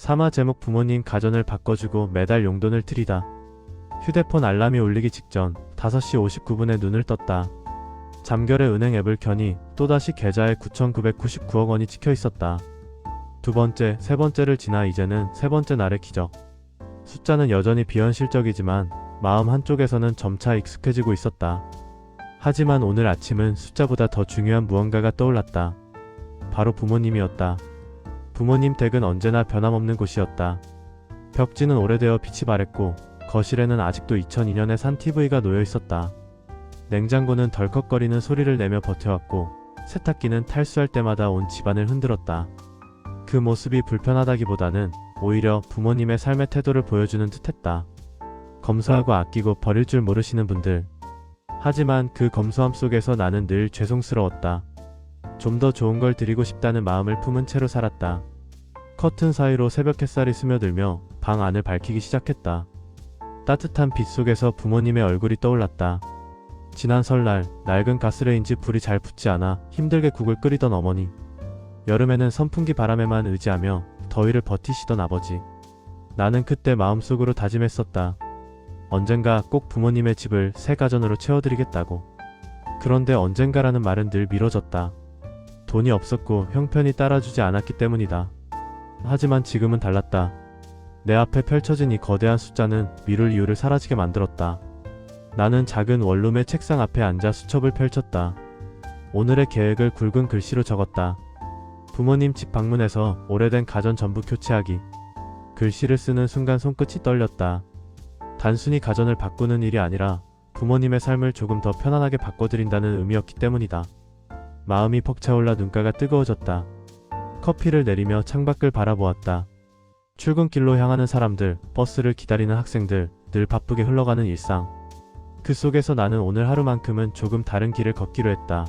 사마 제목 부모님 가전을 바꿔주고 매달 용돈을 드리다. 휴대폰 알람이 울리기 직전 5시 59분에 눈을 떴다. 잠결에 은행 앱을 켜니 또다시 계좌에 9,999억 원이 찍혀 있었다. 두 번째, 세 번째를 지나 이제는 세 번째 날의 기적. 숫자는 여전히 비현실적이지만 마음 한쪽에서는 점차 익숙해지고 있었다. 하지만 오늘 아침은 숫자보다 더 중요한 무언가가 떠올랐다. 바로 부모님이었다. 부모님 댁은 언제나 변함없는 곳이었다. 벽지는 오래되어 빛이 바랬고 거실에는 아직도 2002년에 산 TV가 놓여 있었다. 냉장고는 덜컥거리는 소리를 내며 버텨왔고 세탁기는 탈수할 때마다 온 집안을 흔들었다. 그 모습이 불편하다기보다는 오히려 부모님의 삶의 태도를 보여주는 듯했다. 검소하고 아끼고 버릴 줄 모르시는 분들. 하지만 그 검소함 속에서 나는 늘 죄송스러웠다. 좀 더 좋은 걸 드리고 싶다는 마음을 품은 채로 살았다. 커튼 사이로 새벽 햇살이 스며들며 방 안을 밝히기 시작했다. 따뜻한 빛 속에서 부모님의 얼굴이 떠올랐다. 지난 설날 낡은 가스레인지 불이 잘 붙지 않아 힘들게 국을 끓이던 어머니. 여름에는 선풍기 바람에만 의지하며 더위를 버티시던 아버지. 나는 그때 마음속으로 다짐했었다. 언젠가 꼭 부모님의 집을 새 가전으로 채워드리겠다고. 그런데 언젠가라는 말은 늘 미뤄졌다. 돈이 없었고 형편이 따라주지 않았기 때문이다. 하지만 지금은 달랐다. 내 앞에 펼쳐진 이 거대한 숫자는 미룰 이유를 사라지게 만들었다. 나는 작은 원룸의 책상 앞에 앉아 수첩을 펼쳤다. 오늘의 계획을 굵은 글씨로 적었다. 부모님 집 방문해서 오래된 가전 전부 교체하기. 글씨를 쓰는 순간 손끝이 떨렸다. 단순히 가전을 바꾸는 일이 아니라 부모님의 삶을 조금 더 편안하게 바꿔드린다는 의미였기 때문이다. 마음이 벅차올라 눈가가 뜨거워졌다. 커피를 내리며 창밖을 바라보았다. 출근길로 향하는 사람들, 버스를 기다리는 학생들, 늘 바쁘게 흘러가는 일상. 그 속에서 나는 오늘 하루만큼은 조금 다른 길을 걷기로 했다.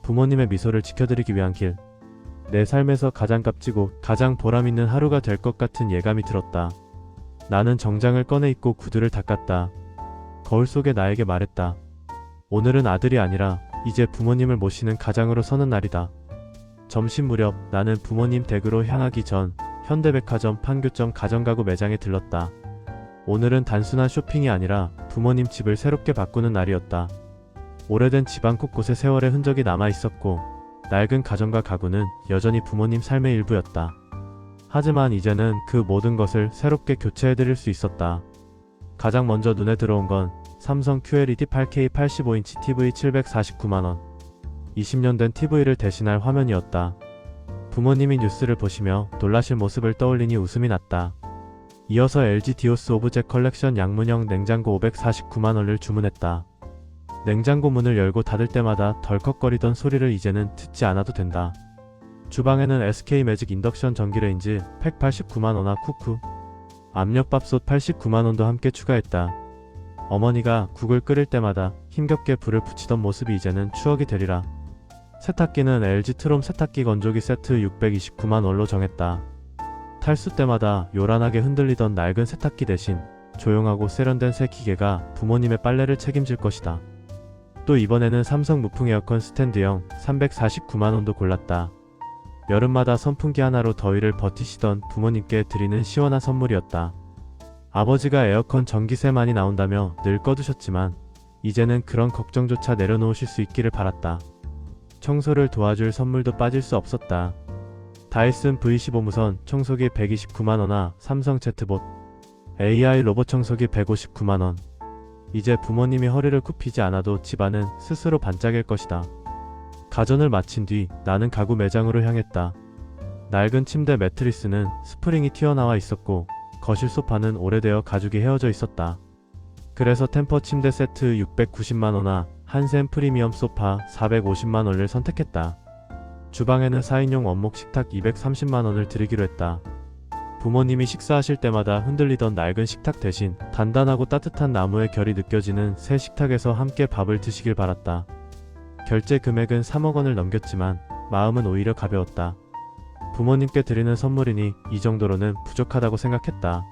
부모님의 미소를 지켜드리기 위한 길. 내 삶에서 가장 값지고 가장 보람있는 하루가 될 것 같은 예감이 들었다. 나는 정장을 꺼내 입고 구두를 닦았다. 거울 속에 나에게 말했다. 오늘은 아들이 아니라 이제 부모님을 모시는 가장으로 서는 날이다. 점심 무렵 나는 부모님 댁으로 향하기 전 현대백화점 판교점 가전가구 매장에 들렀다. 오늘은 단순한 쇼핑이 아니라 부모님 집을 새롭게 바꾸는 날이었다. 오래된 집안 곳곳에 세월의 흔적이 남아있었고 낡은 가전과 가구는 여전히 부모님 삶의 일부였다. 하지만 이제는 그 모든 것을 새롭게 교체해드릴 수 있었다. 가장 먼저 눈에 들어온 건 삼성 QLED 8K 85인치 TV 749만원. 20년 된 TV를 대신할 화면이었다. 부모님이 뉴스를 보시며 놀라실 모습을 떠올리니 웃음이 났다. 이어서 LG 디오스 오브젝 컬렉션 양문형 냉장고 549만원을 주문했다. 냉장고 문을 열고 닫을 때마다 덜컥거리던 소리를 이제는 듣지 않아도 된다. 주방에는 SK 매직 인덕션 전기레인지 189만원아 쿠쿠. 압력밥솥 89만원도 함께 추가했다. 어머니가 국을 끓일 때마다 힘겹게 불을 붙이던 모습이 이제는 추억이 되리라. 세탁기는 LG 트롬 세탁기 건조기 세트 629만원로 정했다. 탈수 때마다 요란하게 흔들리던 낡은 세탁기 대신 조용하고 세련된 새 기계가 부모님의 빨래를 책임질 것이다. 또 이번에는 삼성 무풍 에어컨 스탠드형 349만원도 골랐다. 여름마다 선풍기 하나로 더위를 버티시던 부모님께 드리는 시원한 선물이었다. 아버지가 에어컨 전기세 많이 나온다며 늘 꺼두셨지만 이제는 그런 걱정조차 내려놓으실 수 있기를 바랐다. 청소를 도와줄 선물도 빠질 수 없었다. 다이슨 V15 무선 청소기 129만원아 삼성 채트봇 AI 로봇 청소기 159만원. 이제 부모님이 허리를 굽히지 않아도 집안은 스스로 반짝일 것이다. 가전을 마친 뒤 나는 가구 매장으로 향했다. 낡은 침대 매트리스는 스프링이 튀어나와 있었고 거실 소파는 오래되어 가죽이 헤어져 있었다. 그래서 템퍼 침대 세트 690만원아 한샘 프리미엄 소파 450만원을 선택했다. 주방에는 4인용 원목 식탁 230만원을 드리기로 했다. 부모님이 식사하실 때마다 흔들리던 낡은 식탁 대신 단단하고 따뜻한 나무의 결이 느껴지는 새 식탁에서 함께 밥을 드시길 바랐다. 결제 금액은 3억 원을 넘겼지만 마음은 오히려 가벼웠다. 부모님께 드리는 선물이니 이 정도로는 부족하다고 생각했다.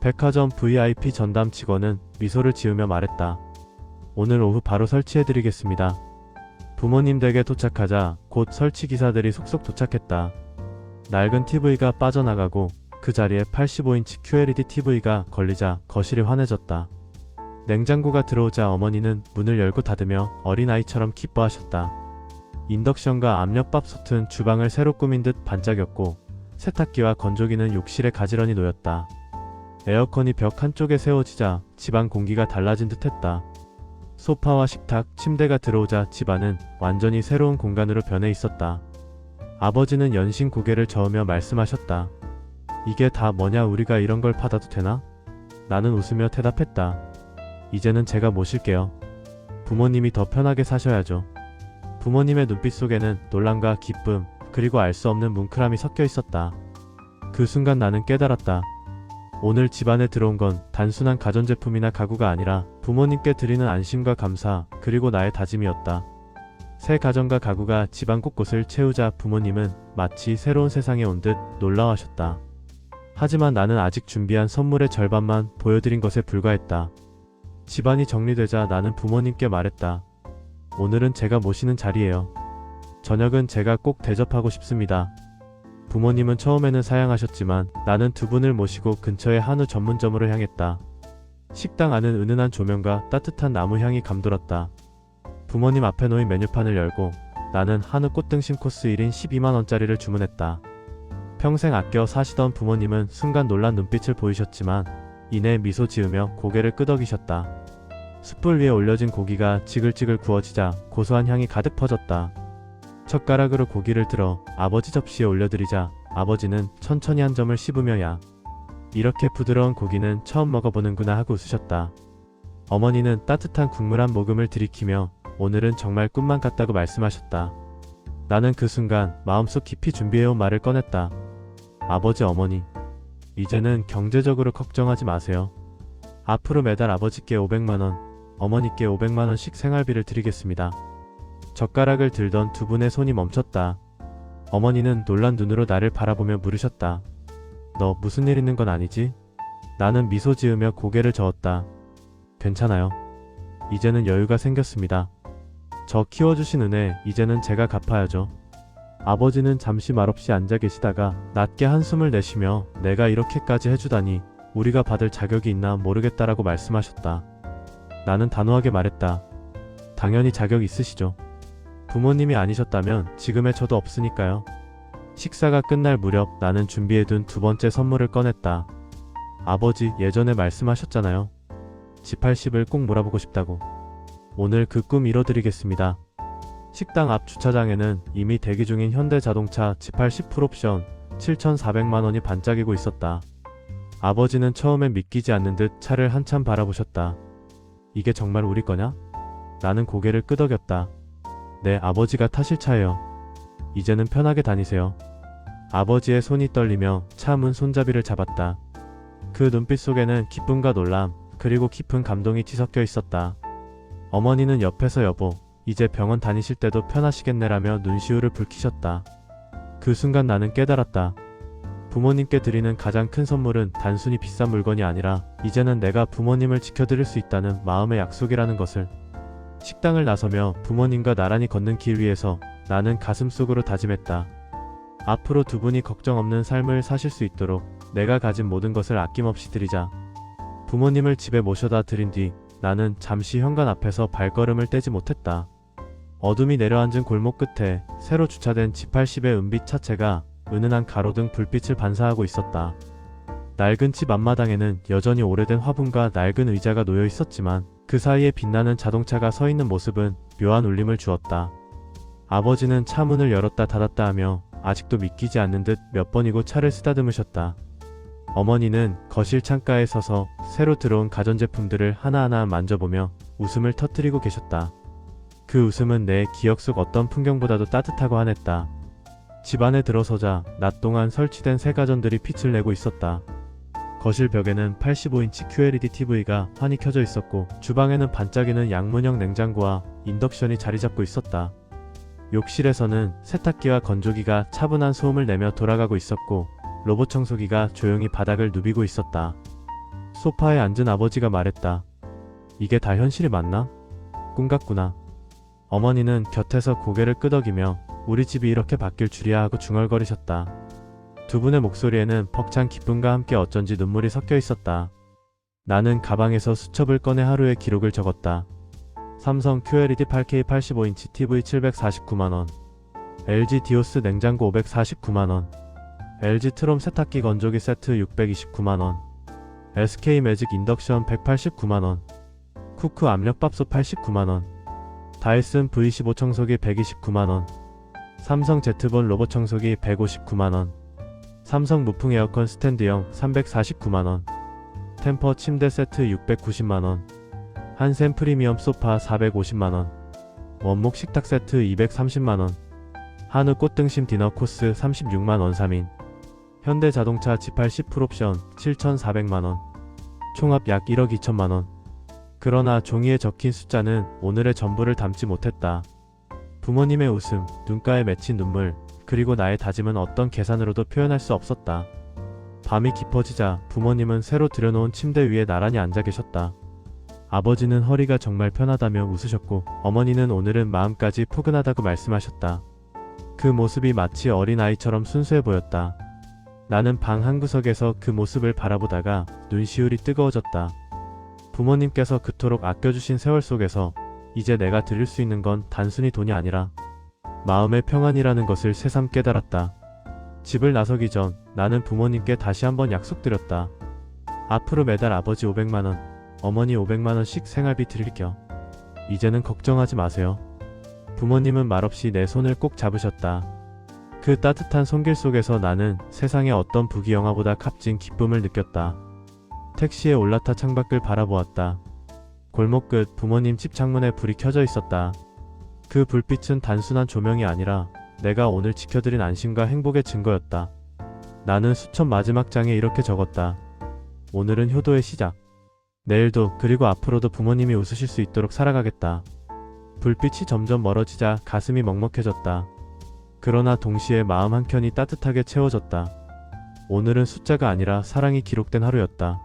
백화점 VIP 전담 직원은 미소를 지으며 말했다. 오늘 오후 바로 설치해드리겠습니다. 부모님 댁에 도착하자 곧 설치 기사들이 속속 도착했다. 낡은 TV가 빠져나가고 그 자리에 85인치 QLED TV가 걸리자 거실이 환해졌다. 냉장고가 들어오자 어머니는 문을 열고 닫으며 어린아이처럼 기뻐하셨다. 인덕션과 압력밥솥은 주방을 새로 꾸민 듯 반짝였고 세탁기와 건조기는 욕실에 가지런히 놓였다. 에어컨이 벽 한쪽에 세워지자 집안 공기가 달라진 듯했다. 소파와 식탁, 침대가 들어오자 집안은 완전히 새로운 공간으로 변해 있었다. 아버지는 연신 고개를 저으며 말씀하셨다. 이게 다 뭐냐, 우리가 이런 걸 받아도 되나? 나는 웃으며 대답했다. 이제는 제가 모실게요. 부모님이 더 편하게 사셔야죠. 부모님의 눈빛 속에는 놀람과 기쁨, 그리고 알 수 없는 뭉클함이 섞여 있었다. 그 순간 나는 깨달았다. 오늘 집안에 들어온 건 단순한 가전제품이나 가구가 아니라 부모님께 드리는 안심과 감사, 그리고 나의 다짐이었다. 새 가전과 가구가 집안 곳곳을 채우자 부모님은 마치 새로운 세상에 온 듯 놀라워하셨다. 하지만 나는 아직 준비한 선물의 절반만 보여드린 것에 불과했다. 집안이 정리되자 나는 부모님께 말했다. 오늘은 제가 모시는 자리예요. 저녁은 제가 꼭 대접하고 싶습니다. 부모님은 처음에는 사양하셨지만 나는 두 분을 모시고 근처의 한우 전문점으로 향했다. 식당 안은 은은한 조명과 따뜻한 나무 향이 감돌았다. 부모님 앞에 놓인 메뉴판을 열고 나는 한우 꽃등심 코스 1인 12만원짜리를 주문했다. 평생 아껴 사시던 부모님은 순간 놀란 눈빛을 보이셨지만 이내 미소 지으며 고개를 끄덕이셨다. 숯불 위에 올려진 고기가 지글지글 구워지자 고소한 향이 가득 퍼졌다. 젓가락으로 고기를 들어 아버지 접시에 올려드리자 아버지는 천천히 한 점을 씹으며 야, 이렇게 부드러운 고기는 처음 먹어보는구나 하고 웃으셨다. 어머니는 따뜻한 국물 한 모금을 들이키며 오늘은 정말 꿈만 같다고 말씀하셨다. 나는 그 순간 마음속 깊이 준비해온 말을 꺼냈다. 아버지, 어머니, 이제는 경제적으로 걱정하지 마세요. 앞으로 매달 아버지께 500만원, 어머니께 500만원씩 생활비를 드리겠습니다. 젓가락을 들던 두 분의 손이 멈췄다. 어머니는 놀란 눈으로 나를 바라보며 물으셨다. 너 무슨 일 있는 건 아니지? 나는 미소 지으며 고개를 저었다. 괜찮아요. 이제는 여유가 생겼습니다. 저 키워주신 은혜 이제는 제가 갚아야죠. 아버지는 잠시 말없이 앉아 계시다가 낮게 한숨을 내쉬며 내가 이렇게까지 해주다니 우리가 받을 자격이 있나 모르겠다라고 말씀하셨다. 나는 단호하게 말했다. 당연히 자격 있으시죠. 부모님이 아니셨다면 지금의 저도 없으니까요. 식사가 끝날 무렵 나는 준비해둔 두 번째 선물을 꺼냈다. 아버지, 예전에 말씀하셨잖아요. G80을 꼭 몰아보고 싶다고. 오늘 그 꿈 이뤄드리겠습니다. 식당 앞 주차장에는 이미 대기 중인 현대자동차 G80 풀옵션 7,400만원이 반짝이고 있었다. 아버지는 처음엔 믿기지 않는 듯 차를 한참 바라보셨다. 이게 정말 우리 거냐? 나는 고개를 끄덕였다. 네, 아버지가 타실 차예요. 이제는 편하게 다니세요. 아버지의 손이 떨리며 차 문 손잡이를 잡았다. 그 눈빛 속에는 기쁨과 놀람, 그리고 깊은 감동이 뒤섞여 있었다. 어머니는 옆에서 여보, 이제 병원 다니실 때도 편하시겠네라며 눈시울을 붉히셨다. 그 순간 나는 깨달았다. 부모님께 드리는 가장 큰 선물은 단순히 비싼 물건이 아니라 이제는 내가 부모님을 지켜드릴 수 있다는 마음의 약속이라는 것을. 식당을 나서며 부모님과 나란히 걷는 길 위에서 나는 가슴속으로 다짐했다. 앞으로 두 분이 걱정 없는 삶을 사실 수 있도록 내가 가진 모든 것을 아낌없이 드리자. 부모님을 집에 모셔다 드린 뒤 나는 잠시 현관 앞에서 발걸음을 떼지 못했다. 어둠이 내려앉은 골목 끝에 새로 주차된 G80의 은빛 차체가 은은한 가로등 불빛을 반사하고 있었다. 낡은 집 앞마당에는 여전히 오래된 화분과 낡은 의자가 놓여 있었지만 그 사이에 빛나는 자동차가 서 있는 모습은 묘한 울림을 주었다. 아버지는 차 문을 열었다 닫았다 하며 아직도 믿기지 않는 듯 몇 번이고 차를 쓰다듬으셨다. 어머니는 거실 창가에 서서 새로 들어온 가전제품들을 하나하나 만져보며 웃음을 터뜨리고 계셨다. 그 웃음은 내 기억 속 어떤 풍경보다도 따뜻하고 환했다. 집 안에 들어서자 낮 동안 설치된 새 가전들이 빛을 내고 있었다. 거실 벽에는 85인치 QLED TV가 환히 켜져 있었고 주방에는 반짝이는 양문형 냉장고와 인덕션이 자리 잡고 있었다. 욕실에서는 세탁기와 건조기가 차분한 소음을 내며 돌아가고 있었고 로봇 청소기가 조용히 바닥을 누비고 있었다. 소파에 앉은 아버지가 말했다. 이게 다 현실이 맞나? 꿈 같구나. 어머니는 곁에서 고개를 끄덕이며 우리 집이 이렇게 바뀔 줄이야 하고 중얼거리셨다. 두 분의 목소리에는 벅찬 기쁨과 함께 어쩐지 눈물이 섞여 있었다. 나는 가방에서 수첩을 꺼내 하루의 기록을 적었다. 삼성 QLED 8K 85인치 TV 749만원, LG 디오스 냉장고 549만원, LG 트롬 세탁기 건조기 세트 629만원, SK 매직 인덕션 189만원, 쿠크 압력밥솥 89만원, 다이슨 V15 청소기 129만원, 삼성 제트본 로봇 청소기 159만원, 삼성 무풍 에어컨 스탠드형 349만원, 템퍼 침대 세트 690만원, 한샘 프리미엄 소파 450만원, 원목 식탁 세트 230만원, 한우 꽃등심 디너 코스 36만원 3인, 현대자동차 G8 풀옵션 7,400만원, 총합 약 1억 2천만원. 그러나 종이에 적힌 숫자는 오늘의 전부를 담지 못했다. 부모님의 웃음, 눈가에 맺힌 눈물, 그리고 나의 다짐은 어떤 계산으로도 표현할 수 없었다. 밤이 깊어지자 부모님은 새로 들여놓은 침대 위에 나란히 앉아 계셨다. 아버지는 허리가 정말 편하다며 웃으셨고, 어머니는 오늘은 마음까지 포근하다고 말씀하셨다. 그 모습이 마치 어린아이처럼 순수해 보였다. 나는 방 한구석에서 그 모습을 바라보다가 눈시울이 뜨거워졌다. 부모님께서 그토록 아껴주신 세월 속에서 이제 내가 드릴 수 있는 건 단순히 돈이 아니라 마음의 평안이라는 것을 새삼 깨달았다. 집을 나서기 전 나는 부모님께 다시 한번 약속드렸다. 앞으로 매달 아버지 500만원, 어머니 500만원씩 생활비 드릴게요. 이제는 걱정하지 마세요. 부모님은 말없이 내 손을 꼭 잡으셨다. 그 따뜻한 손길 속에서 나는 세상의 어떤 부귀영화보다 값진 기쁨을 느꼈다. 택시에 올라타 창밖을 바라보았다. 골목 끝 부모님 집 창문에 불이 켜져 있었다. 그 불빛은 단순한 조명이 아니라 내가 오늘 지켜드린 안심과 행복의 증거였다. 나는 수첩 마지막 장에 이렇게 적었다. 오늘은 효도의 시작. 내일도 그리고 앞으로도 부모님이 웃으실 수 있도록 살아가겠다. 불빛이 점점 멀어지자 가슴이 먹먹해졌다. 그러나 동시에 마음 한켠이 따뜻하게 채워졌다. 오늘은 숫자가 아니라 사랑이 기록된 하루였다.